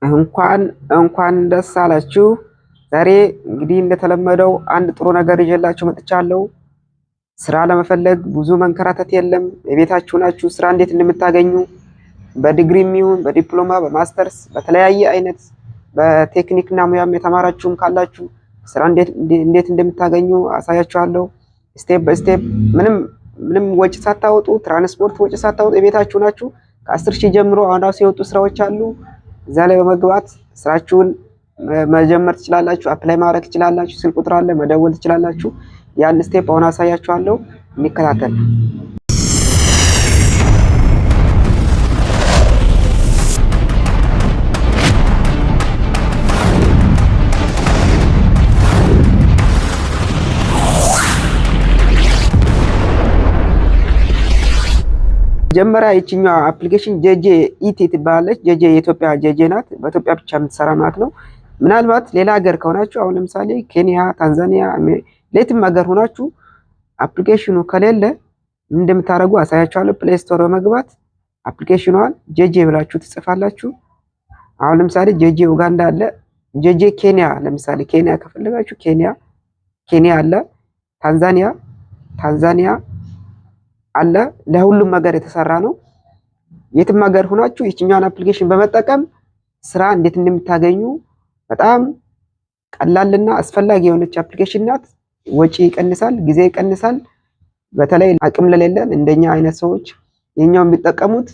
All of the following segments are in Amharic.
እንኳን ደስ አላችሁ። ዛሬ እንግዲህ እንደተለመደው አንድ ጥሩ ነገር ይዤላችሁ መጥቻለሁ። ስራ ለመፈለግ ብዙ መንከራተት የለም። የቤታችሁ ናችሁ ስራ እንዴት እንደምታገኙ በዲግሪም ይሁን በዲፕሎማ በማስተርስ በተለያየ አይነት በቴክኒክና ሙያም የተማራችሁም ካላችሁ ስራ እንዴት እንደምታገኙ አሳያችኋለሁ። ስቴፕ በስቴፕ ምንም ወጪ ሳታወጡ ትራንስፖርት ወጪ ሳታወጡ የቤታችሁ ናችሁ ከ10,000 ጀምሮ አሁን ራሱ የወጡ ስራዎች አሉ። እዛ ላይ በመግባት ስራችሁን መጀመር ትችላላችሁ። አፕላይ ማድረግ ትችላላችሁ። ስልክ ቁጥር አለ፣ መደወል ትችላላችሁ። ያን ስቴፕ አሁን አሳያችኋለሁ። እንከታተል። መጀመሪያ ይችኛዋ አፕሊኬሽን ጄጄ ኢቲ ትባላለች። ጄጄ የኢትዮጵያ ጄጄ ናት። በኢትዮጵያ ብቻ የምትሰራ ማለት ነው። ምናልባት ሌላ ሀገር ከሆናችሁ አሁን ለምሳሌ ኬንያ፣ ታንዛኒያ፣ ሌትም ሀገር ሆናችሁ አፕሊኬሽኑ ከሌለ እንደምታደርጉ አሳያችኋለሁ። ፕሌይ ስቶር በመግባት አፕሊኬሽኗን ጄጄ ብላችሁ ትጽፋላችሁ። አሁን ለምሳሌ ጄጄ ኡጋንዳ አለ። ጄጄ ኬንያ፣ ለምሳሌ ኬንያ ከፈለጋችሁ ኬንያ አለ። ታንዛኒያ አለ። ለሁሉም ሀገር የተሰራ ነው። የትም ሀገር ሆናችሁ ይችኛዋን አፕሊኬሽን በመጠቀም ስራ እንዴት እንደምታገኙ በጣም ቀላልና አስፈላጊ የሆነች አፕሊኬሽን ናት። ወጪ ይቀንሳል፣ ጊዜ ይቀንሳል። በተለይ አቅም ለሌለን እንደኛ አይነት ሰዎች የኛው የሚጠቀሙት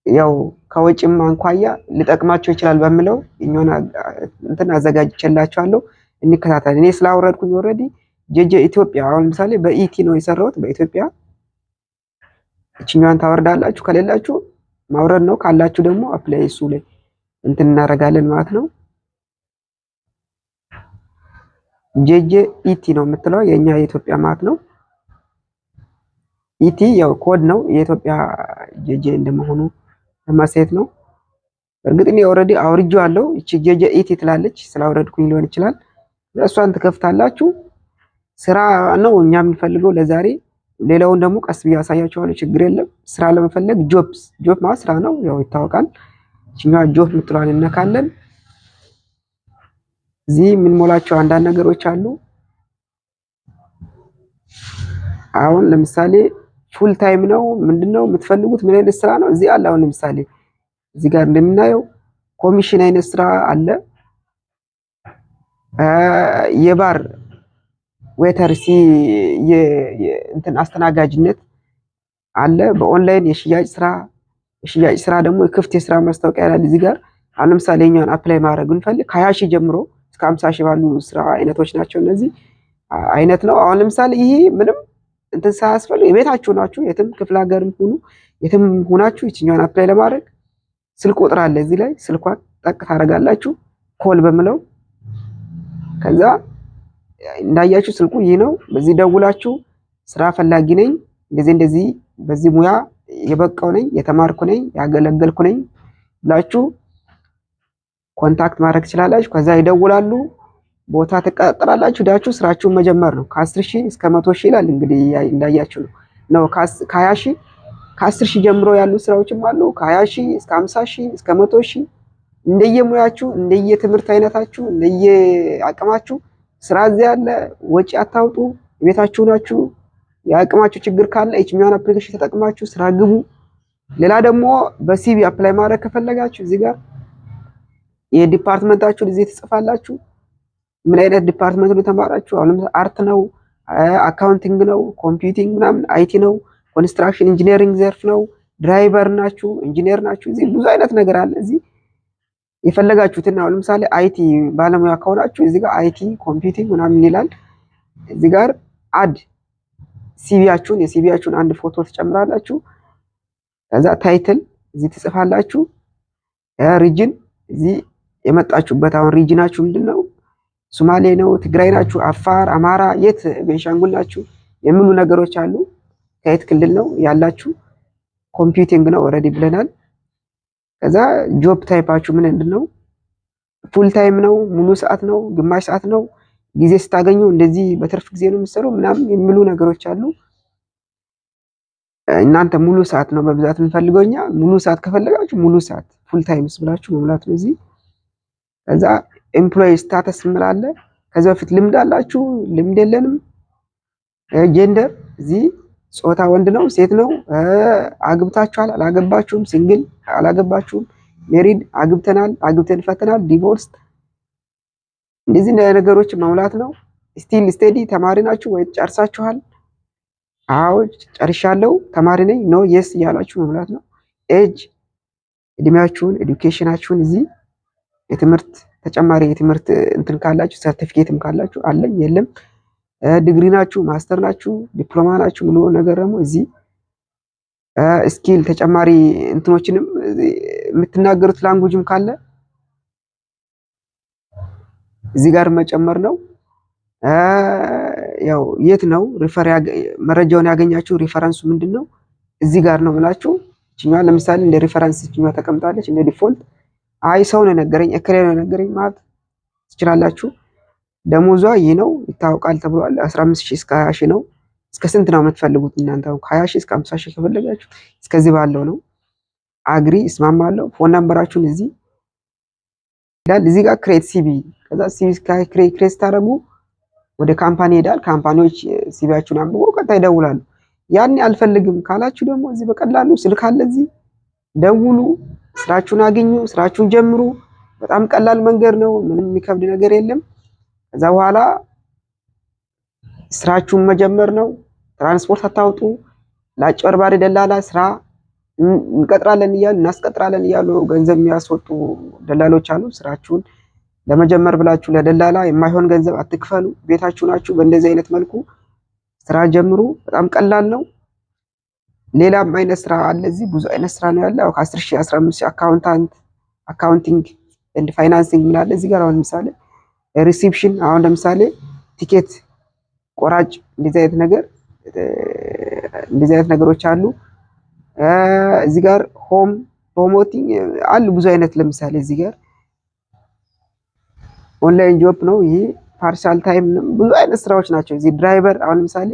ያው ከወጪም አንኳያ ሊጠቅማቸው ይችላል በሚለው እኛውን እንትን አዘጋጅቼላችኋለሁ። እንከታተል። እኔ ስላወረድኩኝ ኦልሬዲ ጄጄ ኢትዮጵያ አሁን ለምሳሌ በኢቲ ነው የሰራሁት በኢትዮጵያ። እችኛዋን ታወርዳላችሁ። ከሌላችሁ ማውረድ ነው። ካላችሁ ደግሞ አፕላይ እሱ ላይ እንትን እናደርጋለን ማለት ነው። ጄጄ ኢቲ ነው የምትለው የኛ የኢትዮጵያ ማለት ነው። ኢቲ ያው ኮድ ነው የኢትዮጵያ ጄጄ እንደመሆኑ ለማሳየት ነው። እርግጥ እኔ ኦልሬዲ አውርጄዋለሁ። እቺ ጄጄ ኢቲ ትላለች ስላወረድኩኝ ሊሆን ይችላል። እሷን ትከፍታላችሁ። ስራ ነው እኛ የምንፈልገው ለዛሬ። ሌላውን ደግሞ ቀስ ብዬ አሳያችኋለሁ። ችግር የለም። ስራ ለመፈለግ ጆብ ማለት ስራ ነው ያው ይታወቃል። እኛው ጆብ የምትለዋን እነካለን። እዚህ የምንሞላቸው አንዳንድ ነገሮች አሉ። አሁን ለምሳሌ ፉል ታይም ነው ምንድነው የምትፈልጉት? ምን አይነት ስራ ነው? እዚህ አለ። አሁን ለምሳሌ እዚህ ጋር እንደምናየው ኮሚሽን አይነት ስራ አለ። የባር ዌተርሲ እንትን አስተናጋጅነት አለ። በኦንላይን የሽያጭ ስራ ደግሞ የክፍት የስራ ማስታወቂያ ያለ እዚህ ጋር። አሁን ለምሳሌ እኛን አፕላይ ማድረግ እንፈልግ ከ20,000 ጀምሮ እስከ 50,000 ባሉ ስራ አይነቶች ናቸው እነዚህ አይነት ነው። አሁን ለምሳሌ ይሄ ምንም እንትን ሳያስፈልግ የቤታችሁ ናችሁ የትም ክፍለ ሀገርም ሁኑ የትም ሆናችሁ ይችኛውን አፕላይ ለማድረግ ስልክ ቁጥር አለ እዚህ ላይ። ስልኳን ጠቅ ታደርጋላችሁ ኮል በምለው። ከዛ እንዳያችሁ ስልኩ ይህ ነው። በዚህ ደውላችሁ ስራ ፈላጊ ነኝ እንደዚህ በዚህ ሙያ የበቃው ነኝ የተማርኩ ነኝ ያገለገልኩ ነኝ ብላችሁ ኮንታክት ማድረግ ትችላላችሁ። ከዛ ይደውላሉ። ቦታ ትቀጥራላችሁ። ዳችሁ ስራችሁን መጀመር ነው። ከ10,000 እስከ 100,000 ይላል እንግዲህ እንዳያችሁ ነው። ከ20,000 ከ10,000 ጀምሮ ያሉ ስራዎችም አሉ። ከ20,000 እስከ 50,000 እስከ 100,000 እንደየሙያችሁ እንደየትምህርት አይነታችሁ እንደየአቅማችሁ ስራ እዚህ ያለ። ወጪ አታውጡ። ቤታችሁ ናችሁ። የአቅማችሁ ችግር ካለ ይችኛዋን አፕሊኬሽን ተጠቅማችሁ ስራ ግቡ። ሌላ ደግሞ በሲቪ አፕላይ ማድረግ ከፈለጋችሁ እዚህ ጋር የዲፓርትመንታችሁን እዚህ ትጽፋላችሁ። ምን አይነት ዲፓርትመንት ነው ተማራችሁ? አሁን አርት ነው፣ አካውንቲንግ ነው፣ ኮምፒውቲንግ ምናምን፣ አይቲ ነው፣ ኮንስትራክሽን ኢንጂነሪንግ ዘርፍ ነው፣ ድራይቨር ናችሁ፣ ኢንጂነር ናችሁ። እዚህ ብዙ አይነት ነገር አለ። እዚህ የፈለጋችሁትን አሁን ለምሳሌ አይቲ ባለሙያ ከሆናችሁ እዚህ ጋር አይቲ ኮምፒውቲንግ ምናምን ይላል። እዚህ ጋር አድ የሲቪያችሁን አንድ ፎቶ ትጨምራላችሁ። ከዛ ታይትል እዚህ ትጽፋላችሁ። ሪጅን እዚህ የመጣችሁበት አሁን ሪጅናችሁ ምንድነው? ሶማሌ ነው፣ ትግራይ ናችሁ፣ አፋር፣ አማራ፣ የት ቤንሻንጉል ናችሁ የሚሉ ነገሮች አሉ። ከየት ክልል ነው ያላችሁ? ኮምፒውቲንግ ነው ኦልሬዲ ብለናል። ከዛ ጆብ ታይፓችሁ ምንድነው? ፉል ታይም ነው፣ ሙሉ ሰዓት ነው፣ ግማሽ ሰዓት ነው፣ ጊዜ ስታገኙ እንደዚህ በትርፍ ጊዜ ነው የምትሰሩ ምናምን የሚሉ ነገሮች አሉ። እናንተ ሙሉ ሰዓት ነው በብዛት የምንፈልገው እኛ። ሙሉ ሰዓት ከፈለጋችሁ ሙሉ ሰዓት ፉል ታይምስ ብላችሁ መሙላት ነው እዚህ። ከዛ ኤምፕሎይ ስታተስ ምላለ ከዚህ በፊት ልምድ አላችሁ ልምድ የለንም። ጀንደር እዚህ ጾታ ወንድ ነው ሴት ነው፣ አግብታችኋል አላገባችሁም፣ ሲንግል አላገባችሁም፣ ሜሪድ አግብተናል አግብተን ፈተናል፣ ዲቮርስ እንደዚህ ነገሮች መሙላት ነው። ስቲል ስቴዲ ተማሪ ናችሁ ወይ ጨርሳችኋል? አዎ ጨርሻለሁ ተማሪ ነኝ ኖ የስ እያላችሁ መሙላት ነው። ኤጅ እድሜያችሁን ኤዱኬሽናችሁን እዚህ የትምህርት ተጨማሪ የትምህርት እንትን ካላችሁ ሰርቲፊኬትም ካላችሁ አለኝ የለም፣ ዲግሪ ናችሁ ማስተር ናችሁ ዲፕሎማ ናችሁ ሙሉ ነገር ደግሞ እዚህ ስኪል ተጨማሪ እንትኖችንም የምትናገሩት ላንጉጅም ካለ እዚህ ጋር መጨመር ነው። ያው የት ነው ሪፈር መረጃውን ያገኛችሁ ሪፈረንሱ ምንድነው እዚህ ጋር ነው ብላችሁ እቺኛዋ ለምሳሌ እንደ ሪፈረንስ እቺኛዋ ተቀምጣለች እንደ ዲፎልት አይ ሰው ነው ነገረኝ እከሌ ነው ነገረኝ ማለት ትችላላችሁ። ደሞዟ ይህ ነው ይታወቃል ተብሏል 15000 እስከ 20000 ነው። እስከ ስንት ነው የምትፈልጉት እናንተ? ከ20000 እስከ 50000 ከፈለጋችሁ እስከዚህ ባለው ነው። አግሪ እስማማለሁ። ፎን ነምበራችሁን እዚህ ይላል እዚህ ጋር ክሬት ሲቪ ከዛ ሲቪ ክሬት ታደርጉ ወደ ካምፓኒ ሄዳል። ካምፓኒዎች ሲቪያችሁን አንብቦ ቀጣይ ይደውላሉ። ያን አልፈልግም ካላችሁ ደግሞ እዚህ በቀላሉ ስልክ አለ እዚህ ደውሉ፣ ስራችሁን አግኙ፣ ስራችሁን ጀምሩ። በጣም ቀላል መንገድ ነው፣ ምንም የሚከብድ ነገር የለም። ከዛ በኋላ ስራችሁን መጀመር ነው። ትራንስፖርት አታውጡ። ለአጭበርባሪ ደላላ ስራ እንቀጥራለን እያሉ እናስቀጥራለን እያሉ ገንዘብ የሚያስወጡ ደላሎች አሉ። ስራችሁን ለመጀመር ብላችሁ ለደላላ የማይሆን ገንዘብ አትክፈሉ። ቤታችሁ ናችሁ። በእንደዚህ አይነት መልኩ ስራ ጀምሩ። በጣም ቀላል ነው። ሌላም አይነት ስራ አለ እዚህ ብዙ አይነት ስራ ነው ያለው። ከ10000 15000 አካውንቲንግ ኤንድ ፋይናንሲንግ ምናለ እዚህ ጋር አሁን ለምሳሌ ሪሴፕሽን አሁን ለምሳሌ ቲኬት ቆራጭ እንደዚህ አይነት ነገሮች አሉ። እዚህ ጋር ሆም ፕሮሞቲንግ አሉ ብዙ አይነት ለምሳሌ እዚህ ጋር ኦንላይን ጆብ ነው ይሄ ፓርሻል ታይም ብዙ አይነት ስራዎች ናቸው። እዚህ ድራይቨር አሁን ለምሳሌ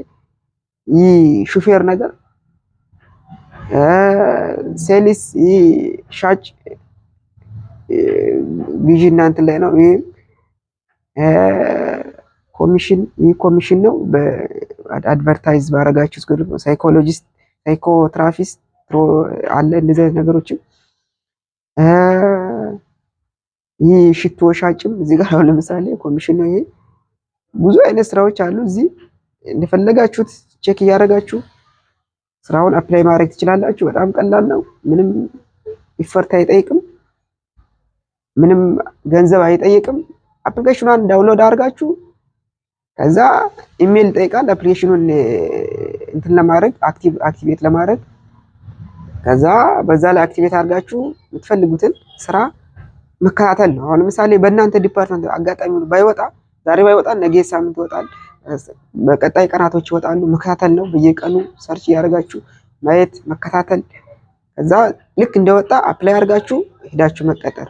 ይህ ሹፌር ነገር ሴልስ ይህ ሻጭ ግዢ እናንተ ላይ ነው። ይሄ ኮሚሽን ነው በአድቨርታይዝ ባረጋችሁት ግሩፕ ሳይኮሎጂስት ሳይኮትራፊስት አለ እንደዚህ አይነት ነገሮችም ይህ ሽቶ ሻጭም እዚህ ጋር አሁን ለምሳሌ ኮሚሽን ነው። ይሄ ብዙ አይነት ስራዎች አሉ። እዚህ እንደፈለጋችሁት ቼክ እያደረጋችሁ ስራውን አፕላይ ማድረግ ትችላላችሁ። በጣም ቀላል ነው። ምንም ኢፈርት አይጠይቅም። ምንም ገንዘብ አይጠይቅም። አፕሊኬሽኑን ዳውንሎድ አድርጋችሁ ከዛ ኢሜል ይጠይቃል አፕሊኬሽኑን እንትን ለማድረግ አክቲቬት ለማድረግ ከዛ በዛ ላይ አክቲቬት አድርጋችሁ የምትፈልጉትን ስራ መከታተል ነው። አሁን ለምሳሌ በእናንተ ዲፓርትመንት አጋጣሚ ባይወጣ ዛሬ ባይወጣ ነገ ሳምንት ይወጣል፣ በቀጣይ ቀናቶች ይወጣሉ። መከታተል ነው። በየቀኑ ሰርች እያደረጋችሁ ማየት መከታተል። ከዛ ልክ እንደወጣ አፕላይ አድርጋችሁ ሄዳችሁ መቀጠር።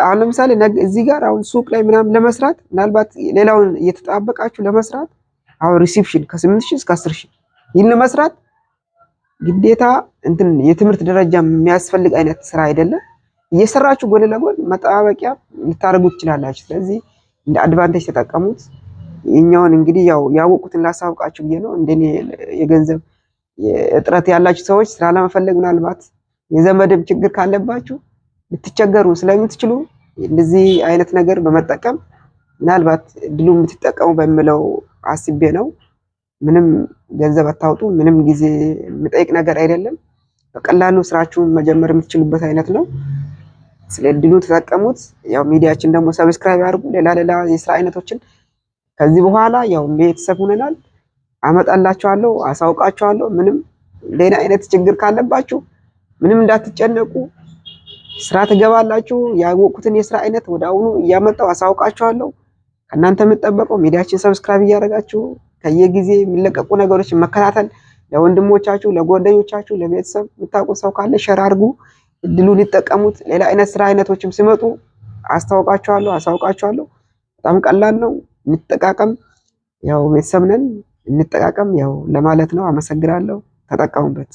አሁን ለምሳሌ እዚህ ጋር አሁን ሱቅ ላይ ምናምን ለመስራት ምናልባት ሌላውን እየተጣበቃችሁ ለመስራት አሁን ሪሴፕሽን ከ8000 እስከ 10000 ይህን ለመስራት ግዴታ እንትን የትምህርት ደረጃ የሚያስፈልግ አይነት ስራ አይደለም። እየሰራችሁ ጎን ለጎን መጣበቂያ ልታደርጉት ትችላላችሁ። ስለዚህ እንደ አድቫንቴጅ ተጠቀሙት። የኛውን እንግዲህ ያው ያወቁትን ላሳውቃችሁ ብዬ ነው። እንደኔ የገንዘብ እጥረት ያላችሁ ሰዎች ስራ ለመፈለግ ምናልባት የዘመድም ችግር ካለባችሁ ልትቸገሩ ስለምትችሉ እንደዚህ አይነት ነገር በመጠቀም ምናልባት ድሉን የምትጠቀሙ በሚለው አስቤ ነው። ምንም ገንዘብ አታውጡ። ምንም ጊዜ የሚጠይቅ ነገር አይደለም። በቀላሉ ስራችሁን መጀመር የምትችሉበት አይነት ነው። ስለ ድሉ ተጠቀሙት። ያው ሚዲያችን ደግሞ ሰብስክራይብ አድርጉ። ሌላ የስራ አይነቶችን ከዚህ በኋላ ያው ቤተሰብ ሆነናል አመጣላችኋለሁ፣ አሳውቃችኋለሁ። ምንም ሌላ አይነት ችግር ካለባችሁ ምንም እንዳትጨነቁ፣ ስራ ትገባላችሁ። ያወቁትን የስራ አይነት ወደ አሁኑ እያመጣው አሳውቃችኋለሁ። ከእናንተ የምትጠበቀው ሚዲያችን ሰብስክራይብ እያደረጋችሁ ከየጊዜ የሚለቀቁ ነገሮችን መከታተል፣ ለወንድሞቻችሁ፣ ለጓደኞቻችሁ፣ ለቤተሰብ የምታውቁት ሰው ካለ ሸር አድርጉ። እድሉን ይጠቀሙት። ሌላ አይነት ስራ አይነቶችም ሲመጡ አሳውቃችኋለሁ። በጣም ቀላል ነው። እንጠቃቀም። ያው ቤተሰብ ነን፣ እንጠቃቀም ያው ለማለት ነው። አመሰግናለሁ። ተጠቀሙበት።